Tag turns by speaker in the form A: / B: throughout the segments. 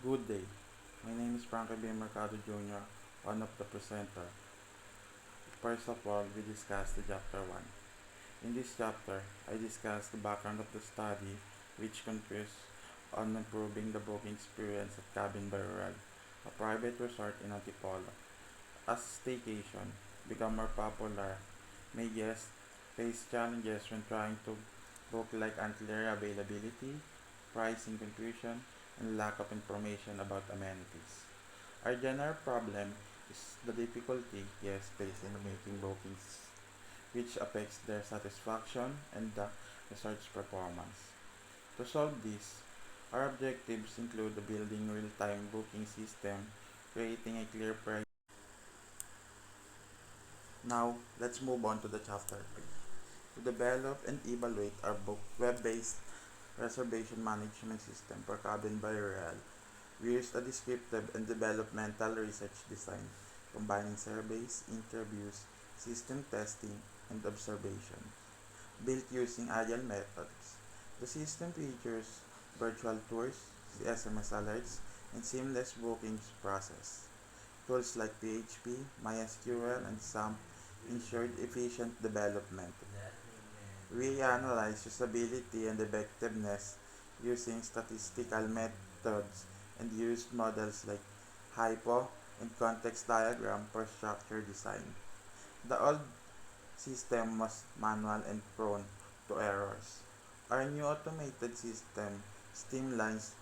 A: Good day. My name is Franco B. Mercado Jr., one of the presenter. First of all, we discuss the chapter 1. In this chapter, I discuss the background of the study, which consists on improving the booking experience at Cabin by Royal, a private resort in Antipolo. As staycation become more popular, may guests face challenges when trying to book, like ancillary availability, pricing confusion, and lack of information about amenities. Our general problem is the difficulty guests face in making bookings, which affects their satisfaction and the resort's performance. To solve this, our objectives include the building real-time booking system, creating a clear price. Now, let's move on to the chapter 3. To develop and evaluate our web-based reservation management system for Cabin by Royal, we used a descriptive and developmental research design, combining surveys, interviews, system testing, and observation. Built using agile methods, the system features virtual tours, SMS alerts, and seamless bookings process. Tools like PHP, MySQL, and SAMP ensured efficient development. We analyze usability and effectiveness using statistical methods and used models like hypo and context diagram for structure design. The old system was manual and prone to errors. Our new automated system streamlines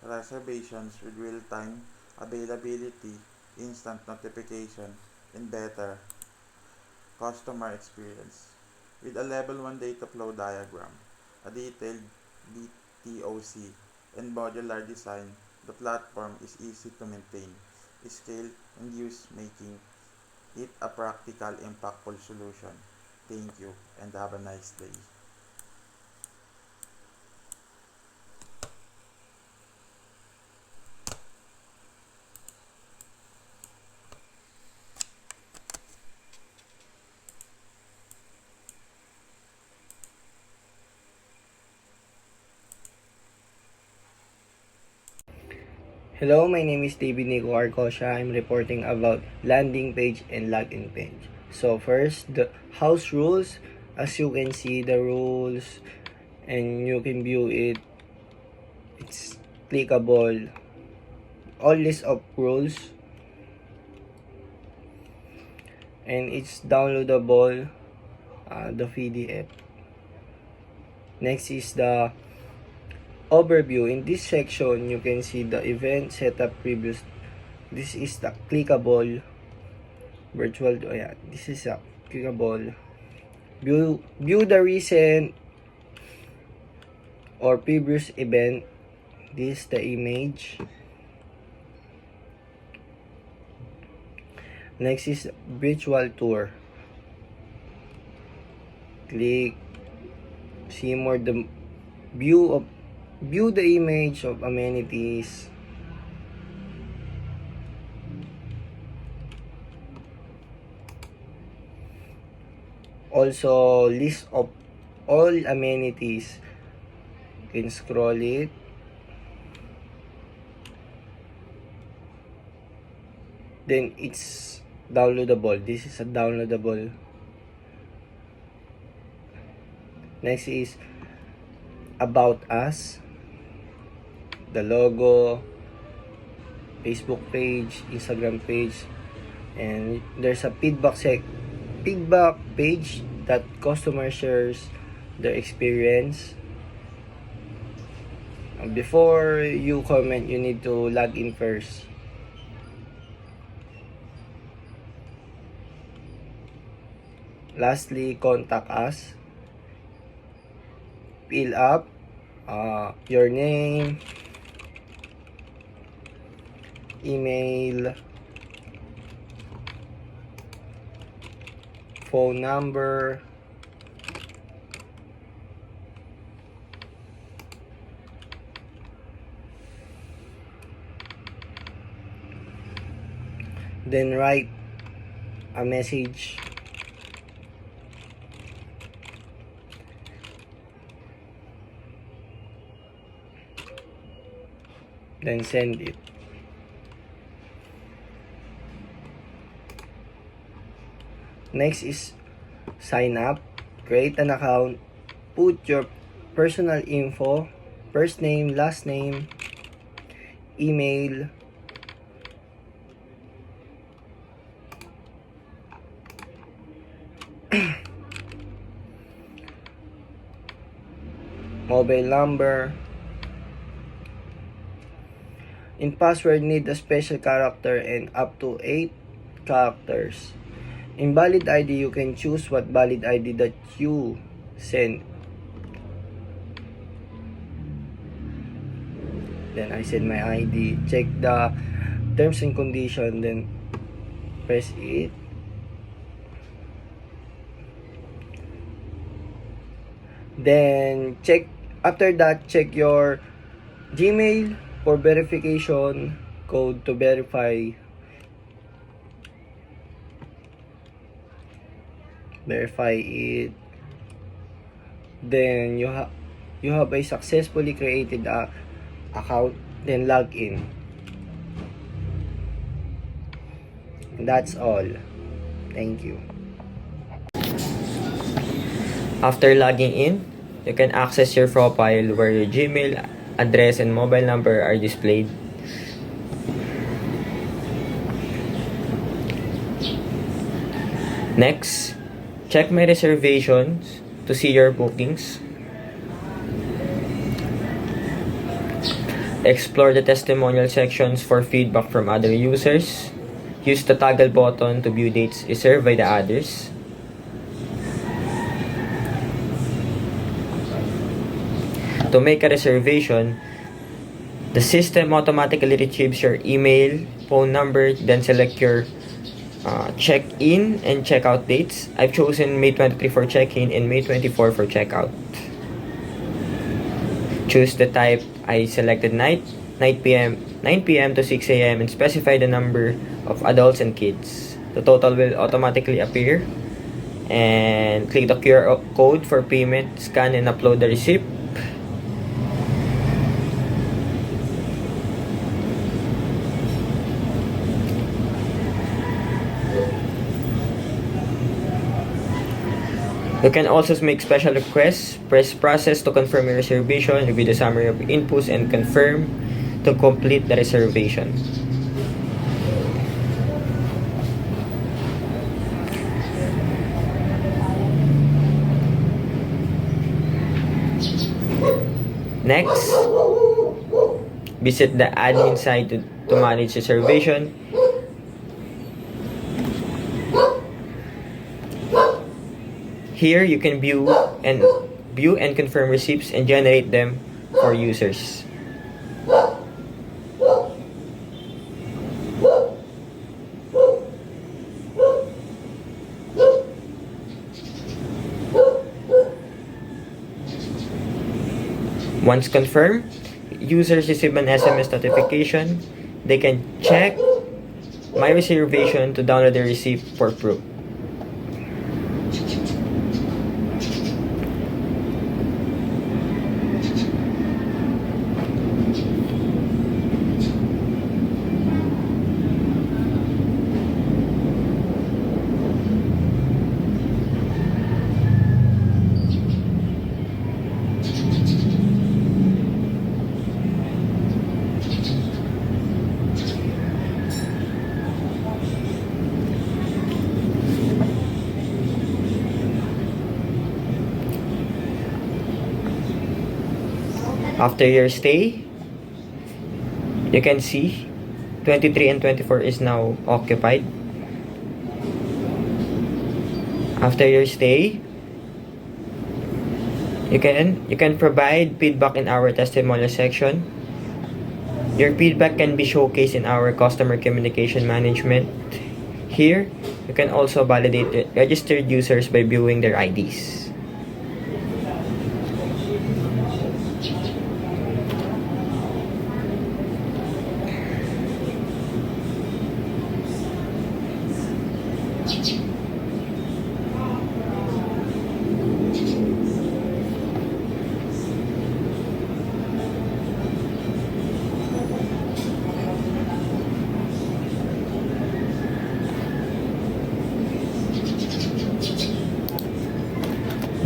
A: reservations with real-time availability, instant notification, and better customer experience. With a level 1 data flow diagram, a detailed DTOC, and modular design, the platform is easy to maintain, scale, and use, making it a practical, impactful solution. Thank you and have a nice day.
B: Hello, my name is David Nico Arcosha. I'm reporting about landing page and login page. So first, the house rules. As you can see, the rules and you can view it. It's clickable. All list of rules and it's downloadable. The PDF. Next is the overview. In this section, you can see the event setup previous. This is the clickable virtual. This is a clickable. View the recent or previous event. This is the image. Next is virtual tour. Click. See more the view the image of amenities. Also list of all amenities. You can scroll it. Then it's downloadable. This is a downloadable. Next is about us. The logo, Facebook page, Instagram page, and there's a feedback page that customer shares their experience. Before you comment, you need to log in first. Lastly, contact us. Fill up your name, email, phone number, then write a message. then send it. Next is sign up. Create an account. Put your personal info, first name, last name, email, mobile number. In password, need a special character and up to 8 characters. In valid ID, you can choose what valid ID that you send. Then I send my ID. Check the terms and condition. Then press it. Then check. After that, check your Gmail for verification code to verify it. Then you have a successfully created account. Then log in. And that's all. Thank you.
C: After logging in, you can access your profile where your Gmail address and mobile number are displayed. Next, check my reservations to see your bookings. Explore the testimonial sections for feedback from other users. Use the toggle button to view dates reserved by the others. To make a reservation, the system automatically retrieves your email, phone number, then select your check-in and check-out dates. I've chosen May 23 for check-in and May 24 for check-out. Choose the type. I selected 9 p.m. to 6 a.m. and specify the number of adults and kids. The total will automatically appear. And click the QR code for payment, scan and upload the receipt. You can also make special requests. Press process to confirm your reservation, review the summary of inputs, and confirm to complete the reservation. Next, visit the admin site to manage reservation. Here, you can view and confirm receipts and generate them for users. Once confirmed, users receive an SMS notification. They can check my reservation to download the receipt for proof. After your stay, you can see 23 and 24 is now occupied. After your stay, you can provide feedback in our testimonial section. Your feedback can be showcased in our customer communication management. Here, you can also validate registered users by viewing their IDs.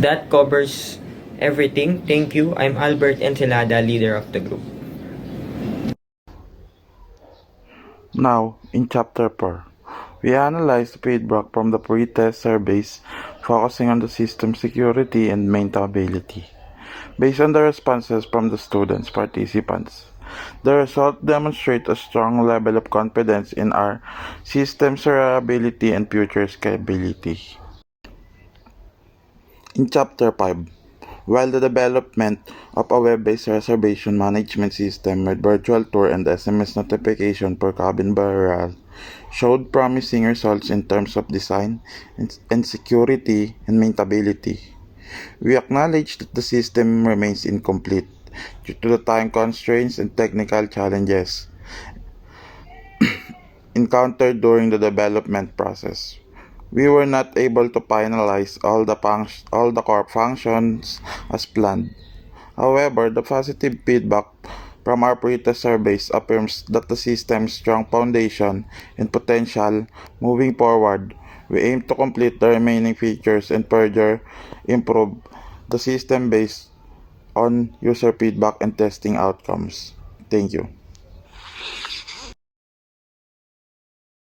C: that covers everything. Thank you. I'm Albert Encelada, leader of the group.
A: Now, in Chapter 4, we analyze the feedback from the pre-test surveys focusing on the system security and maintainability. Based on the responses from the students participants, the results demonstrate a strong level of confidence in our system's reliability and future scalability. In Chapter 5, while the development of a web-based reservation management system with virtual tour and SMS notification for cabin by RAL showed promising results in terms of design and security and maintainability, we acknowledge that the system remains incomplete due to the time constraints and technical challenges encountered during the development process. We were not able to finalize all the core functions as planned. However, the positive feedback from our pre-test surveys affirms that the system's strong foundation and potential moving forward. We aim to complete the remaining features and further improve the system based on user feedback and testing outcomes. Thank you.